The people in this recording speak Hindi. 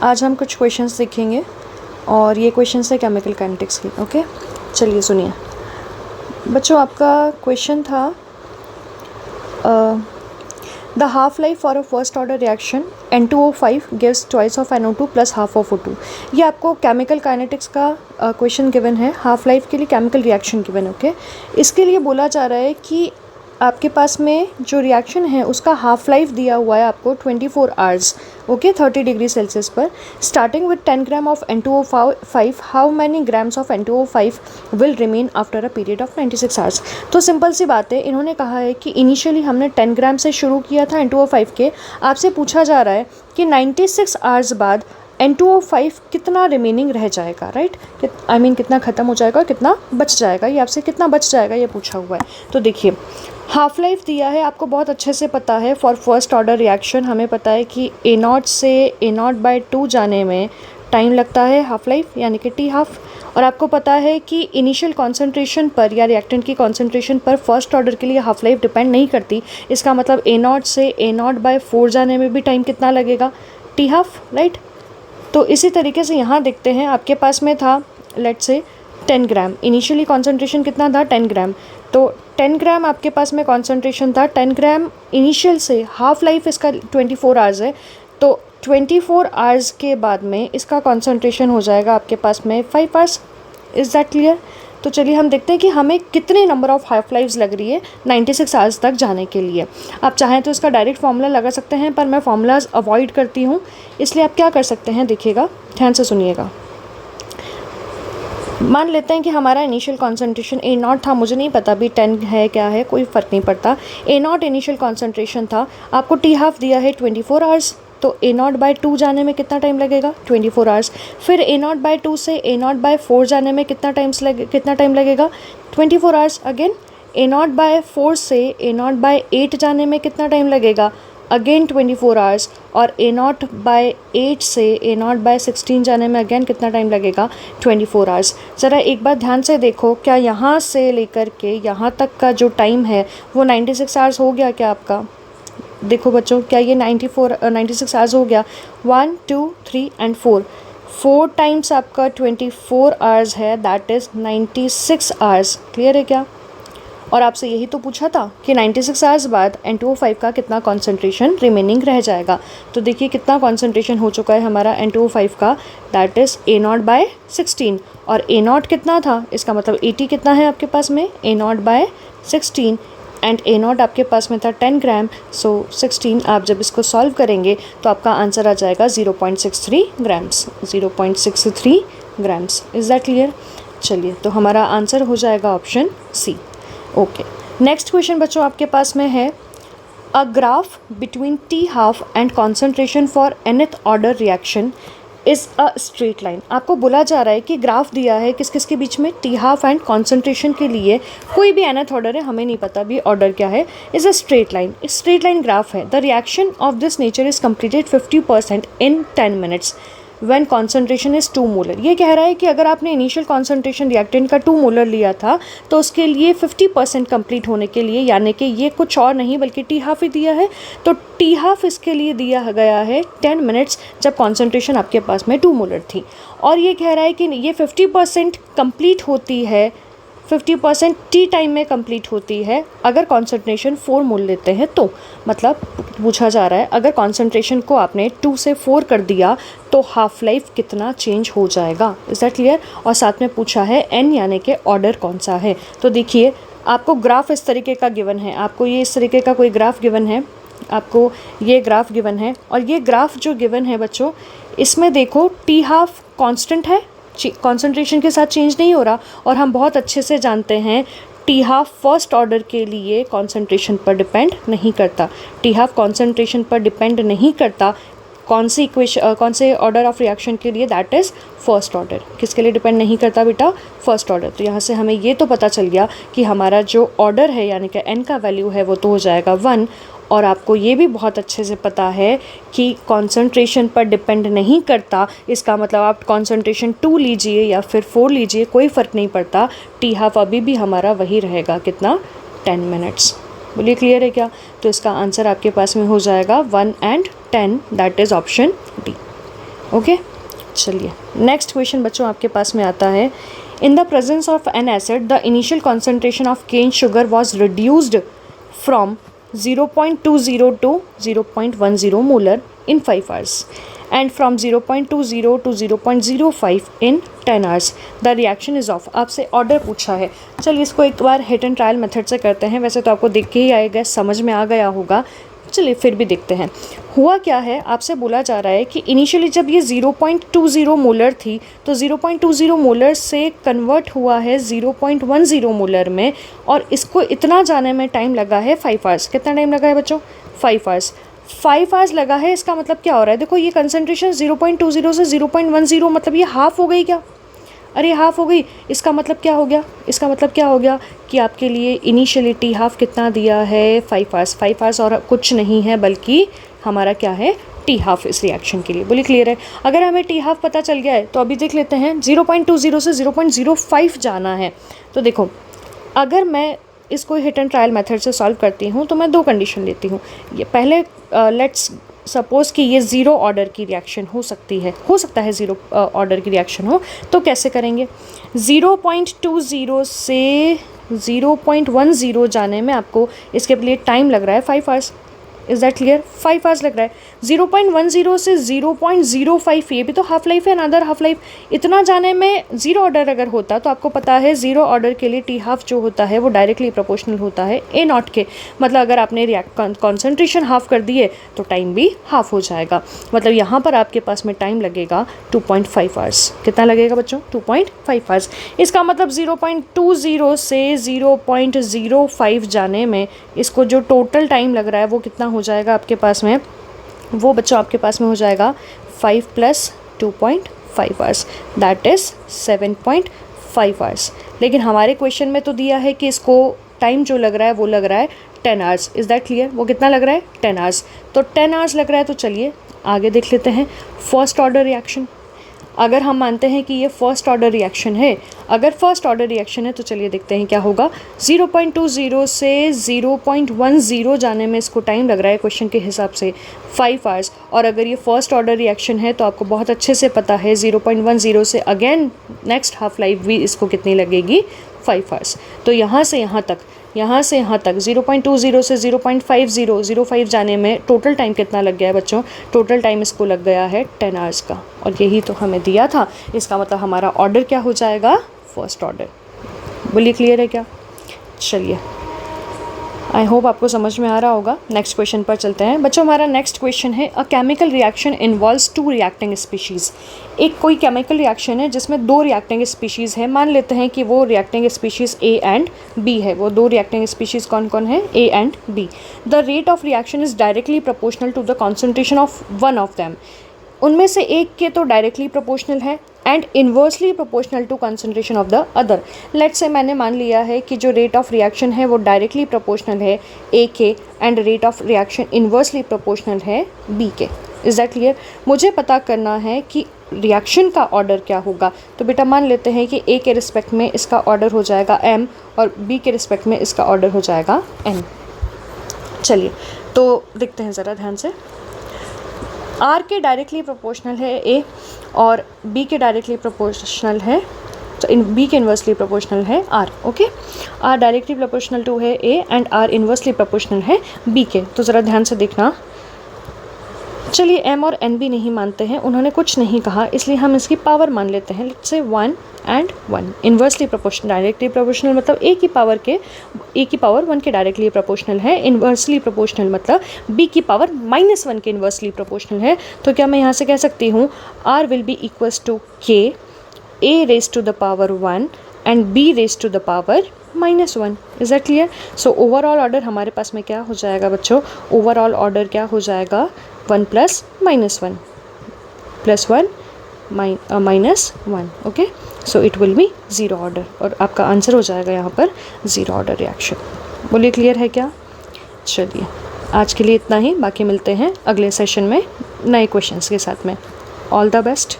आज हम कुछ क्वेश्चंस सीखेंगे और ये क्वेश्चंस है केमिकल काइनेटिक्स की। ओके, चलिए सुनिए बच्चों। आपका क्वेश्चन था the half life for a first order reaction N2O5 gives twice of NO2 plus half of O2। ये आपको केमिकल काइनेटिक्स का क्वेश्चन गिवन है, हाफ लाइफ के लिए केमिकल रिएक्शन गिवन है। ओके, इसके लिए बोला जा रहा है कि आपके पास में जो रिएक्शन है उसका हाफ लाइफ दिया हुआ है आपको 24 आवर्स। ओके, 30 डिग्री सेल्सियस पर। Starting with 10 gram of N2O5, how many grams of N2O5 will remain after a period of 96 hours. तो सिंपल सी बात है, इन्होंने कहा है कि इनिशियली हमने 10 ग्राम से शुरू किया था N2O5 के। आपसे पूछा जा रहा है कि 96 आवर्स बाद N2O5 कितना रिमेनिंग रह जाएगा, राइट। कितना ख़त्म हो जाएगा, कितना बच जाएगा, ये आपसे कितना बच जाएगा ये पूछा हुआ है। तो देखिए, हाफ लाइफ दिया है आपको, बहुत अच्छे से पता है। फॉर फर्स्ट ऑर्डर रिएक्शन हमें पता है कि A0 से A0/2 जाने में टाइम लगता है हाफ लाइफ, यानी कि T हाफ। और आपको पता है कि इनिशियल कॉन्सेंट्रेशन पर या रिएक्टेंट की कॉन्सेंट्रेशन पर फर्स्ट ऑर्डर के लिए हाफ लाइफ डिपेंड नहीं करती। इसका मतलब A0 से A0/4 जाने में भी टाइम कितना लगेगा, T हाफ, राइट। तो इसी तरीके से यहाँ देखते हैं, आपके पास में था let's say 10 gram, initially concentration कितना था 10 ग्राम। तो 10 ग्राम आपके पास में कॉन्सेंट्रेशन था, 10 ग्राम इनिशियल से, हाफ लाइफ इसका 24 आवर्स है। तो 24 आवर्स के बाद में इसका कॉन्सेंट्रेशन हो जाएगा आपके पास में 5 आवर्स। Is that clear? तो चलिए हम देखते हैं कि हमें कितने नंबर ऑफ़ हाफ लाइफ्स लग रही है 96 आवर्स तक जाने के लिए। आप चाहें तो इसका डायरेक्ट फार्मूला लगा सकते हैं, पर मैं फार्मूलाज अवॉइड करती हूँ, इसलिए आप क्या कर सकते हैं, देखिएगा, ध्यान से सुनिएगा। मान लेते हैं कि हमारा इनिशियल कॉन्सेंट्रेशन A0 था, मुझे नहीं पता भी 10 है क्या है, कोई फ़र्क नहीं पड़ता। A0 इनिशियल कॉन्सेंट्रेशन था, आपको T हाफ दिया है 24 आवर्स। तो A0/2 जाने में कितना टाइम लगेगा, 24 आवर्स। फिर A0/2 से A0/4 जाने में कितना टाइम लगेगा, 24 आवर्स अगेन। A0/4 से A0/8 जाने में कितना टाइम लगेगा, अगेन 24 आवर्स। और A0/8 से A0/16 जाने में अगेन कितना टाइम लगेगा, 24 आवर्स। ज़रा एक बार ध्यान से देखो, क्या यहाँ से लेकर के यहाँ तक का जो टाइम है वो 96 आवर्स हो गया क्या आपका? देखो बच्चों, क्या ये 96 आवर्स हो गया? 1 2 3 एंड 4 टाइम्स आपका 24 आवर्स है, दैट इज़ 96 आवर्स। क्लियर है क्या? और आपसे यही तो पूछा था कि 96 आवर्स बाद N2O5 का कितना कॉन्सेंट्रेशन रिमेनिंग रह जाएगा। तो देखिए कितना कॉन्सेंट्रेशन हो चुका है हमारा N2O5 का, दैट इज़ A0/16। और A0 कितना था, इसका मतलब AT कितना है आपके पास में, A0/16। एंड A0 आपके पास में था 10 ग्राम। सो 16 आप जब इसको सॉल्व करेंगे तो आपका आंसर आ जाएगा 0.63 grams, 0.63 grams. Is that clear? चलिए, तो हमारा आंसर हो जाएगा option C. Okay, next question बच्चों आपके पास में है, a graph between T half and concentration for nth order reaction is a straight line. आपको बोला जा रहा है कि ग्राफ दिया है किस किस के बीच में, T हाफ एंड कॉन्सेंट्रेशन के लिए, कोई भी nth ऑर्डर है, हमें नहीं पता भी ऑर्डर क्या है, is a straight line. Straight line graph है। The reaction of this nature is completed 50% in 10 minutes when concentration is 2 molar. ये कह रहा है कि अगर आपने इनिशियल कॉन्सेंट्रेशन रिएक्टेंट का 2 मोलर लिया था तो उसके लिए 50% कंप्लीट होने के लिए, यानी कि ये कुछ और नहीं बल्कि T हाफ ही दिया है, तो T हाफ इसके लिए दिया गया है 10 मिनट्स, जब कॉन्सेंट्रेशन आपके पास में 2 मोलर थी। और ये कह रहा है कि ये 50% कंप्लीट होती है, 50% T टाइम में कंप्लीट होती है अगर कॉन्सेंट्रेशन 4 मोल लेते हैं। तो मतलब पूछा जा रहा है, अगर कॉन्सेंट्रेशन को आपने 2 से 4 कर दिया तो हाफ लाइफ कितना चेंज हो जाएगा। Is that clear? और साथ में पूछा है N यानी कि ऑर्डर कौन सा है। तो देखिए, आपको ग्राफ इस तरीके का गिवन है, आपको ये इस तरीके का कोई ग्राफ गिवन है, आपको ये ग्राफ गिवन है। और ये ग्राफ जो गिवन है बच्चों, इसमें देखो T हाफ कॉन्स्टेंट है, कॉन्सेंट्रेशन के साथ चेंज नहीं हो रहा। और हम बहुत अच्छे से जानते हैं T हाफ फर्स्ट ऑर्डर के लिए कॉन्सेंट्रेशन पर डिपेंड नहीं करता। T हाफ कॉन्सेंट्रेशन पर डिपेंड नहीं करता। कौन से ऑर्डर ऑफ रिएक्शन के लिए, दैट इज़ फर्स्ट ऑर्डर। किसके लिए डिपेंड नहीं करता बेटा, फर्स्ट ऑर्डर। तो यहाँ से हमें ये तो पता चल गया कि हमारा जो ऑर्डर है यानी कि N का वैल्यू है वो तो हो जाएगा 1। और आपको ये भी बहुत अच्छे से पता है कि कॉन्सेंट्रेशन पर डिपेंड नहीं करता। इसका मतलब आप कॉन्सेंट्रेशन 2 लीजिए या फिर 4 लीजिए, कोई फ़र्क नहीं पड़ता, T हाफ अभी भी हमारा वही रहेगा, कितना, 10 मिनट्स। बोलिए क्लियर है क्या? तो इसका आंसर आपके पास में हो जाएगा 1 and 10, that is option D. Okay, चलिए नेक्स्ट क्वेश्चन बच्चों आपके पास में आता है, in the presence of an acid the initial concentration of cane sugar was reduced from 0.20 to 0.10 molar in 5 hours and from 0.20 to 0.05 in 10 hours. The reaction is of. आपसे ऑर्डर पूछा है, चलिए इसको एक बार हिट एंड ट्रायल मेथड से करते हैं। वैसे तो आपको देख के ही आएगा, समझ में आ गया होगा, चलिए फिर भी देखते हैं। हुआ क्या है, आपसे बोला जा रहा है कि इनिशियली जब ये 0.20 मोलर थी तो 0.20 मोलर से कन्वर्ट हुआ है 0.10 मोलर में, और इसको इतना जाने में टाइम लगा है 5 आवर्स। कितना टाइम लगा है बच्चों? 5 आवर्स। 5 आवर्स लगा है, इसका मतलब क्या हो रहा है? देखो ये कंसनट्रेशन 0.20 से 0.10, मतलब ये हाफ़ हो गई क्या? अरे हाफ़ हो गई। इसका मतलब क्या हो गया? इसका मतलब क्या हो गया कि आपके लिए इनिशियली टी हाफ़ कितना दिया है? 5 आवर्स। 5 आवर्स और कुछ नहीं है बल्कि हमारा क्या है? टी हाफ़ इस रिएक्शन के लिए। बोलिए क्लियर है? अगर हमें टी हाफ़ पता चल गया है तो अभी देख लेते हैं 0.20 से 0.05 जाना है। तो देखो, अगर मैं इसको हिट एंड ट्रायल मेथड से सॉल्व करती हूँ तो मैं 2 कंडीशन लेती हूँ। ये पहले लेट्स सपोज़ कि ये 0 ऑर्डर की रिएक्शन हो सकती है, हो सकता है 0 ऑर्डर की रिएक्शन हो, तो कैसे करेंगे? 0.20 से 0.10 जाने में आपको इसके लिए टाइम लग रहा है 5 hours. Is that clear? 5 hours लग रहा है। 0.10 से 0.05 ये भी तो हाफ लाइफ है, अनदर हाफ लाइफ। इतना जाने में 0 ऑर्डर अगर होता तो आपको पता है 0 ऑर्डर के लिए टी हाफ जो होता है वो डायरेक्टली प्रोपोर्शनल होता है ए नॉट के। मतलब अगर आपने कॉन्सेंट्रेशन हाफ कर दिए तो टाइम भी हाफ हो जाएगा। मतलब यहाँ पर आपके पास में टाइम लगेगा 2.5 आवर्स। कितना लगेगा बच्चों? 2.5 आवर्स। इसका मतलब 0.20 से 0.05 जाने में इसको जो टोटल टाइम लग रहा है वो कितना हो जाएगा आपके पास में? वो बच्चों आपके पास में हो जाएगा 5 + 2.5 आवर्स, दैट इज़ 7.5 आवर्स। लेकिन हमारे क्वेश्चन में तो दिया है कि इसको टाइम जो लग रहा है वो लग रहा है 10 आवर्स। Is that clear? वो कितना लग रहा है? 10 आवर्स। तो 10 आवर्स लग रहा है, तो चलिए आगे देख लेते हैं। फर्स्ट ऑर्डर रिएक्शन, अगर हम मानते हैं कि ये फर्स्ट ऑर्डर रिएक्शन है, अगर फर्स्ट ऑर्डर रिएक्शन है तो चलिए देखते हैं क्या होगा। 0.20 से 0.10 जाने में इसको टाइम लग रहा है क्वेश्चन के हिसाब से 5 आवर्स। और अगर ये फर्स्ट ऑर्डर रिएक्शन है तो आपको बहुत अच्छे से पता है 0.10 से अगेन नेक्स्ट हाफ लाइफ भी इसको कितनी लगेगी? 5 आवर्स। तो यहाँ से यहाँ तक 0.20 से 0.50 जाने में टोटल टाइम कितना लग गया है बच्चों? टोटल टाइम इसको लग गया है 10 आवर्स का, और यही तो हमें दिया था। इसका मतलब हमारा ऑर्डर क्या हो जाएगा? First order. बोलिए क्लियर है क्या? चलिए, आई होप आपको समझ में आ रहा होगा। नेक्स्ट क्वेश्चन पर चलते हैं बच्चों। हमारा नेक्स्ट क्वेश्चन है, a chemical reaction involves 2 reacting species. एक कोई केमिकल रिएक्शन है जिसमें 2 रिएक्टिंग स्पीशीज़ है। मान लेते हैं कि वो reacting species A and B है। वो 2 रिएक्टिंग स्पीशीज़ कौन कौन है? A and B. The rate of reaction is directly proportional to the concentration of one of them. उनमें से एक के तो डायरेक्टली प्रोपोर्शनल है and inversely proportional to concentration of the other. Let's say मैंने मान लिया है कि जो रेट ऑफ रिएक्शन है वो डायरेक्टली प्रोपोर्शनल है ए के and rate of reaction inversely proportional है बी के। Is that clear? मुझे पता करना है कि रिएक्शन का ऑर्डर क्या होगा। तो बेटा मान लेते हैं कि ए के रिस्पेक्ट में इसका ऑर्डर हो जाएगा एम और बी के रिस्पेक्ट में इसका ऑर्डर हो जाएगा एन। चलिए तो देखते हैं ज़रा ध्यान से। आर के डायरेक्टली प्रोपोर्शनल है ए और बी के डायरेक्टली प्रोपोर्शनल है, तो इन बी के इन्वर्सली प्रोपोर्शनल है R. Okay, R directly proportional to है A and R inversely proportional है बी के। तो ज़रा ध्यान से देखना। चलिए एम और एन भी नहीं मानते हैं, उन्होंने कुछ नहीं कहा, इसलिए हम इसकी पावर मान लेते हैं। Let's say 1 and 1। Inversely proportional, directly proportional मतलब ए की पावर 1 के डायरेक्टली प्रोपोर्शनल है। इन्वर्सली प्रोपोर्शनल मतलब बी की पावर -1 के इन्वर्सली प्रोपोर्शनल है। तो क्या मैं यहाँ से कह सकती हूँ R will be equals to K A raise to the power 1 and B raise to the power -1। Is that clear? So overall order हमारे पास में क्या हो जाएगा बच्चों? ओवरऑल ऑर्डर क्या हो जाएगा? 1 + -1 + 1 -1। Okay, so it will be 0 order और आपका आंसर हो जाएगा यहाँ पर 0 ऑर्डर रिएक्शन। बोलिए क्लियर है क्या? चलिए आज के लिए इतना ही, बाकी मिलते हैं अगले सेशन में नए क्वेश्चंस के साथ में। All the best.